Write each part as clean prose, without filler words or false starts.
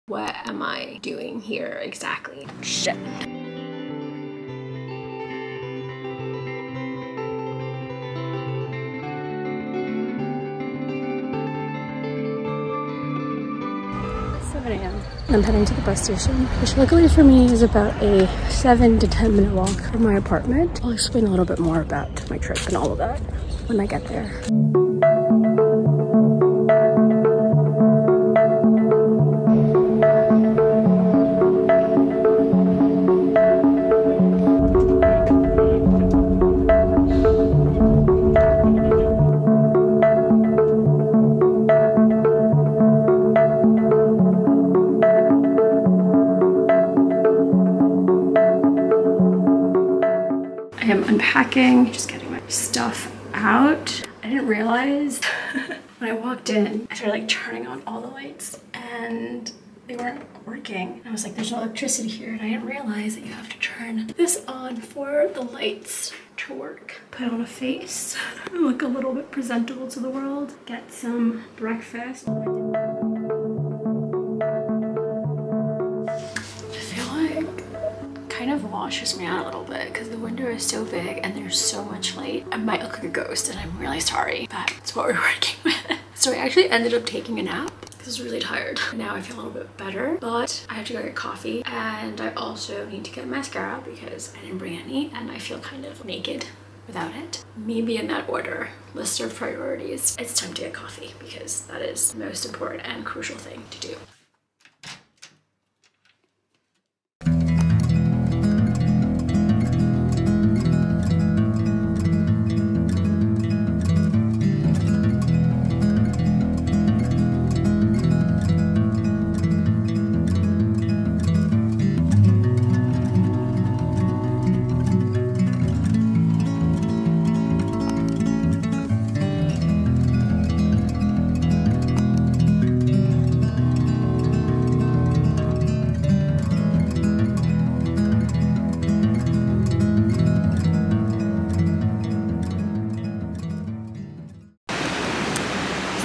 What am I doing here exactly? Shit. I'm heading to the bus station, which luckily for me is about a 7 to 10 minute walk from my apartment. I'll explain a little bit more about my trip and all of that when I get there. I am unpacking, just getting my stuff out. I didn't realize when I walked in, I started like turning on all the lights and they weren't working. I was like, there's no electricity here, and I didn't realize that you have to turn this on for the lights to work. Put on a face, look a little bit presentable to the world, get some breakfast. Kind of washes me out a little bit because the window is so big and there's so much light. I might look like a ghost and I'm really sorry, but it's what we're working with. So I actually ended up taking a nap because I was really tired. Now I feel a little bit better, but I have to go get coffee and I also need to get mascara because I didn't bring any and I feel kind of naked without it. Maybe in that order, list of priorities. It's time to get coffee because that is the most important and crucial thing to do.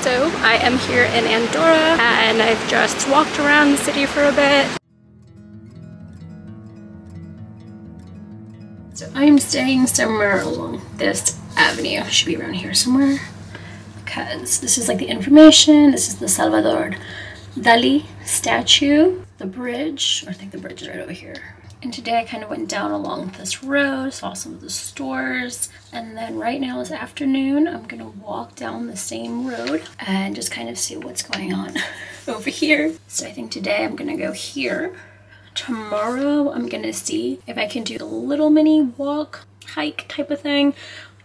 So I am here in Andorra and I've just walked around the city for a bit. So I'm staying somewhere along this avenue. It should be around here somewhere because this is like the information. This is the Salvador Dali statue, the bridge, or I think the bridge is right over here. And today I kind of went down along this road, saw some of the stores, and then right now this afternoon I'm gonna walk down the same road and just kind of see what's going on over here. So I think today I'm gonna go here. Tomorrow I'm gonna see if I can do a little mini walk, hike type of thing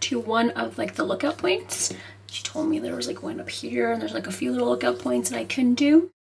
to one of like the lookout points. She told me there was like one up here and there's like a few little lookout points that I can do.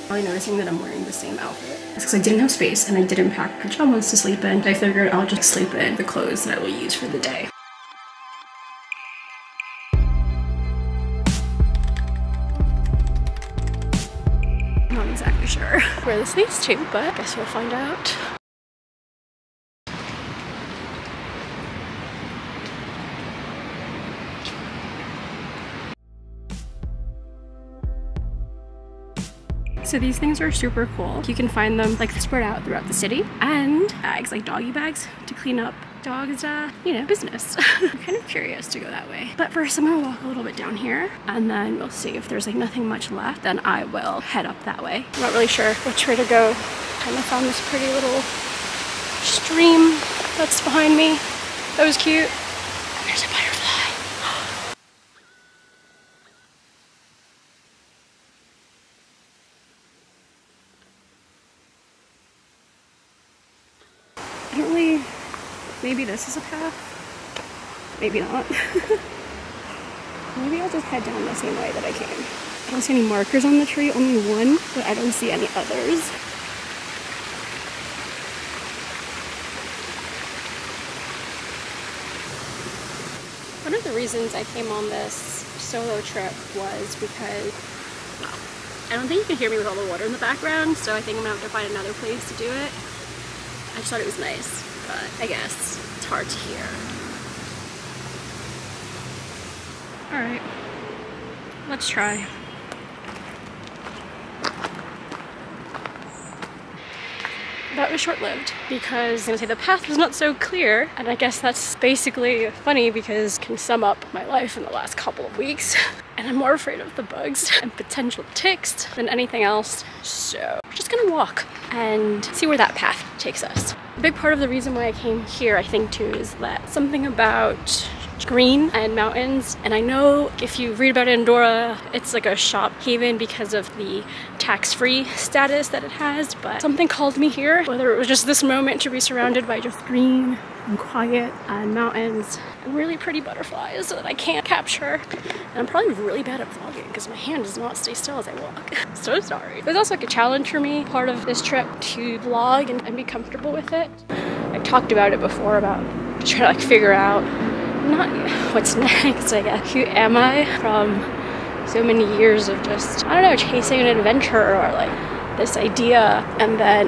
Probably noticing that I'm wearing the same outfit. It's because I didn't have space and I didn't pack pajamas to sleep in. I figured I'll just sleep in the clothes that I will use for the day. I'm not exactly sure where this leads to, but I guess we'll find out. So these things are super cool. You can find them like spread out throughout the city, and bags, like doggy bags to clean up dogs, you know, business. I'm kind of curious to go that way. But first I'm gonna walk a little bit down here and then we'll see if there's like nothing much left, then I will head up that way. I'm not really sure which way to go. Kind of found this pretty little stream that's behind me. That was cute. And there's a butterfly. I don't really, maybe this is a path, maybe not. Maybe I'll just head down the same way that I came. I don't see any markers on the tree, only one, but I don't see any others. One of the reasons I came on this solo trip was because, well, I don't think you can hear me with all the water in the background, so I think I'm gonna have to find another place to do it. I just thought it was nice, but I guess it's hard to hear. Alright, let's try. That was short-lived because I was gonna say the path was not so clear, and I guess that's basically funny because it can sum up my life in the last couple of weeks. And I'm more afraid of the bugs and potential ticks than anything else. So we're just gonna walk and see where that path takes us. A big part of the reason why I came here, I think too, is that something about green and mountains, and I know if you read about Andorra, it's like a shop haven because of the tax-free status that it has, but something called me here, whether it was just this moment to be surrounded by just green and quiet and mountains and really pretty butterflies that I can't capture. And I'm probably really bad at vlogging because my hand does not stay still as I walk. So sorry. It was also like a challenge for me, part of this trip, to vlog and be comfortable with it. I talked about it before, about trying to like figure out not what's next, I guess. Who am I from so many years of just, I don't know, chasing an adventure or like this idea, and then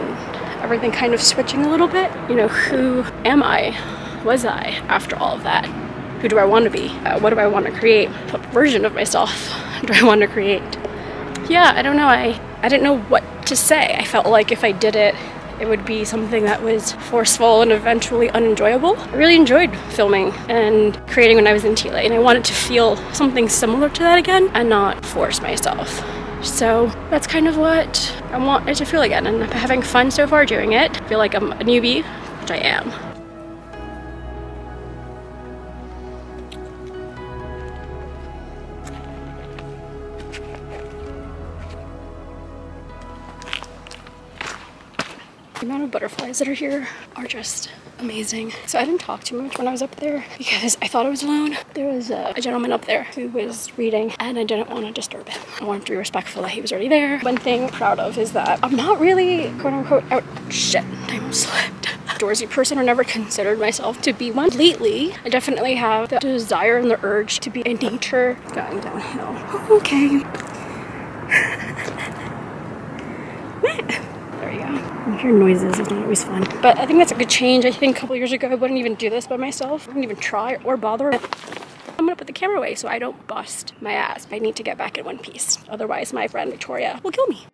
everything kind of switching a little bit. You know, who am I? Was I after all of that? Who do I want to be? What do I want to create? What version of myself do I want to create? Yeah, I don't know. I didn't know what to say. I felt like if I did it, it would be something that was forceful and eventually unenjoyable. I really enjoyed filming and creating when I was in Chile, and I wanted to feel something similar to that again and not force myself. So that's kind of what I want it to feel again, and I'm having fun so far doing it. I feel like I'm a newbie, which I am. The amount of butterflies that are here are just amazing. So I didn't talk too much when I was up there because I thought I was alone. There was a gentleman up there who was reading, and I didn't want to disturb him. I wanted to be respectful that he was already there. One thing I'm proud of is that I'm not really quote-unquote shit, I almost slipped. Outdoorsy person, or never considered myself to be one. Lately, I definitely have the desire and the urge to be in nature. Going downhill. Okay. There you go. You hear noises, it's not always fun. But I think that's a good change. I think a couple years ago I wouldn't even do this by myself. I wouldn't even try or bother. I'm gonna put the camera away so I don't bust my ass. I need to get back in one piece. Otherwise my friend Victoria will kill me.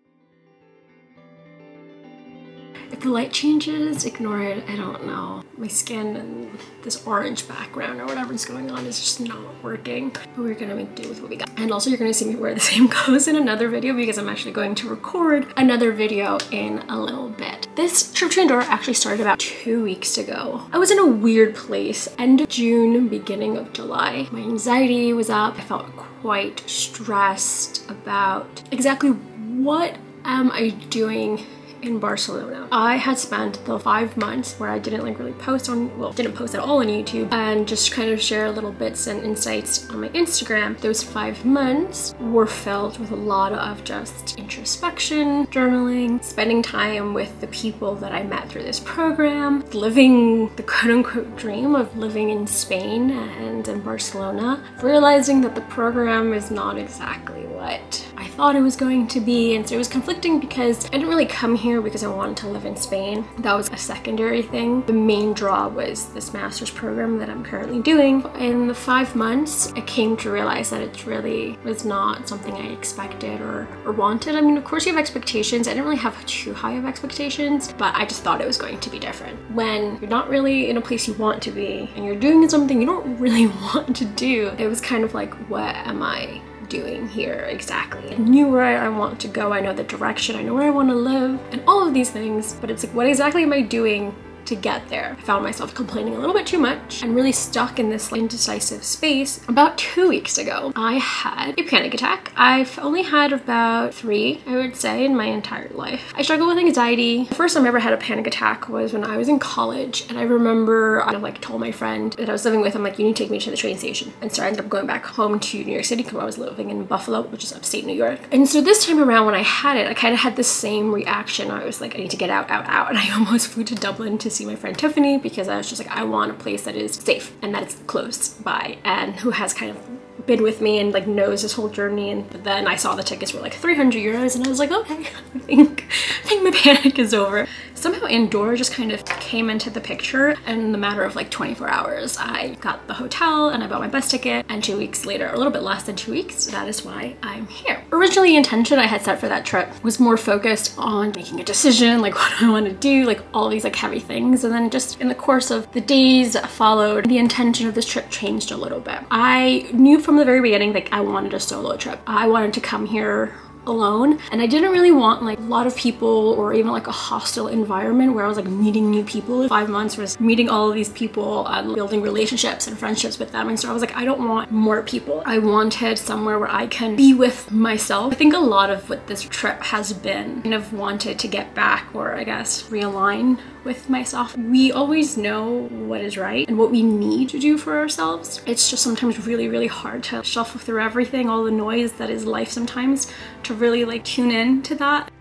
If the light changes, ignore it. I don't know. My skin and this orange background or whatever's going on is just not working. But we're gonna make do with what we got. And also you're gonna see me wear the same clothes in another video because I'm actually going to record another video in a little bit. This trip to Andorra actually started about 2 weeks ago. I was in a weird place. End of June, beginning of July. My anxiety was up. I felt quite stressed about exactly what am I doing in Barcelona. I had spent the 5 months where I didn't like really post on, well, didn't post at all on YouTube, and just kind of share little bits and insights on my Instagram. Those 5 months were filled with a lot of just introspection, journaling, spending time with the people that I met through this program, living the quote-unquote dream of living in Spain and in Barcelona, realizing that the program is not exactly what I thought it was going to be. And so it was conflicting because I didn't really come here because I wanted to live in Spain. That was a secondary thing. The main draw was this master's program that I'm currently doing. In the 5 months, I came to realize that it really was not something I expected or wanted. I mean, of course you have expectations. I didn't really have too high of expectations, but I just thought it was going to be different. When you're not really in a place you want to be and you're doing something you don't really want to do, it was kind of like, what am I doing here exactly? I knew where I want to go, I know the direction, I know where I want to live, and all of these things, but it's like, what exactly am I doing to get there. I found myself complaining a little bit too much and really stuck in this indecisive space. About 2 weeks ago, I had a panic attack. I've only had about 3, I would say, in my entire life. I struggle with anxiety. The first time I ever had a panic attack was when I was in college, and I remember I like told my friend that I was living with, I'm like, you need to take me to the train station. And so I ended up going back home to New York City because I was living in Buffalo, which is upstate New York. And so this time around when I had it, I kind of had the same reaction. I was like, I need to get out. And I almost flew to Dublin to see my friend Tiffany because I was just like, I want a place that is safe and that it's close by and who has kind of been with me and like knows this whole journey. And but then I saw the tickets were like 300 euros and I was like, okay, I think my panic is over. Somehow Andorra just kind of came into the picture, and in the matter of like 24 hours I got the hotel and I bought my bus ticket, and 2 weeks later, a little bit less than 2 weeks, that is why I'm here. Originally, the intention I had set for that trip was more focused on making a decision, like what I want to do, like all these like heavy things, and then just in the course of the days that followed, the intention of this trip changed a little bit. I knew from the very beginning that I wanted a solo trip. I wanted to come here alone, and I didn't really want like a lot of people or even like a hostile environment where I was like meeting new people. 5 months was meeting all of these people and building relationships and friendships with them, and so I was like, I don't want more people. I wanted somewhere where I can be with myself. I think a lot of what this trip has been kind of wanted to get back, or I guess realign with myself. We always know what is right and what we need to do for ourselves. It's just sometimes really, really hard to shuffle through everything, all the noise that is life sometimes, to really like tune in to that.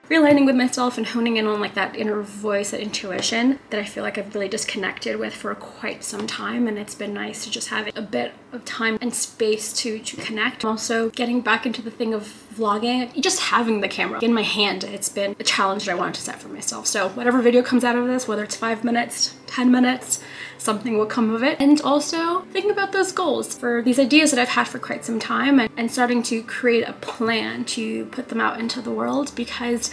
Realigning with myself and honing in on like that inner voice, that intuition that I feel like I've really disconnected with for quite some time, and it's been nice to just have a bit of time and space to connect. Also getting back into the thing of vlogging, just having the camera in my hand, it's been a challenge that I wanted to set for myself. So whatever video comes out of this, whether it's 5 minutes, 10 minutes, something will come of it. And also thinking about those goals for these ideas that I've had for quite some time, and starting to create a plan to put them out into the world, because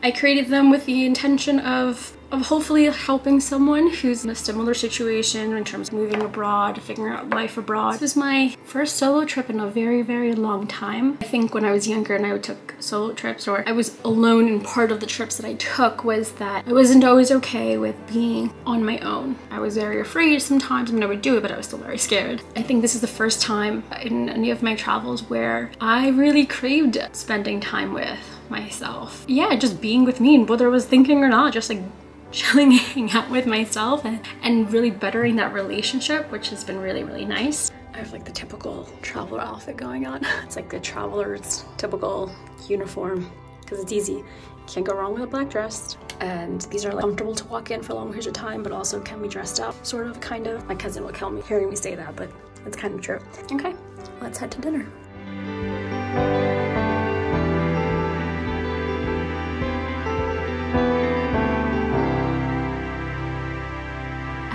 I created them with the intention of hopefully helping someone who's in a similar situation in terms of moving abroad, figuring out life abroad. This was my first solo trip in a very, very long time. I think when I was younger and I took solo trips, or I was alone in part of the trips that I took, was that I wasn't always okay with being on my own. I was very afraid sometimes. I mean, I would do it, but I was still very scared. I think this is the first time in any of my travels where I really craved spending time with myself. Yeah, just being with me, and whether I was thinking or not, just like chilling, hanging out with myself and really bettering that relationship, which has been really, really nice. I have like the typical traveler outfit going on. It's like the traveler's typical uniform because it's easy. Can't go wrong with a black dress. And these are like comfortable to walk in for long periods of time, but also can be dressed up, sort of, kind of. My cousin would kill me hearing me say that, but it's kind of true. Okay, let's head to dinner.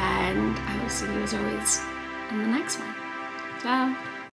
And I will see you as always in the next one. Ciao.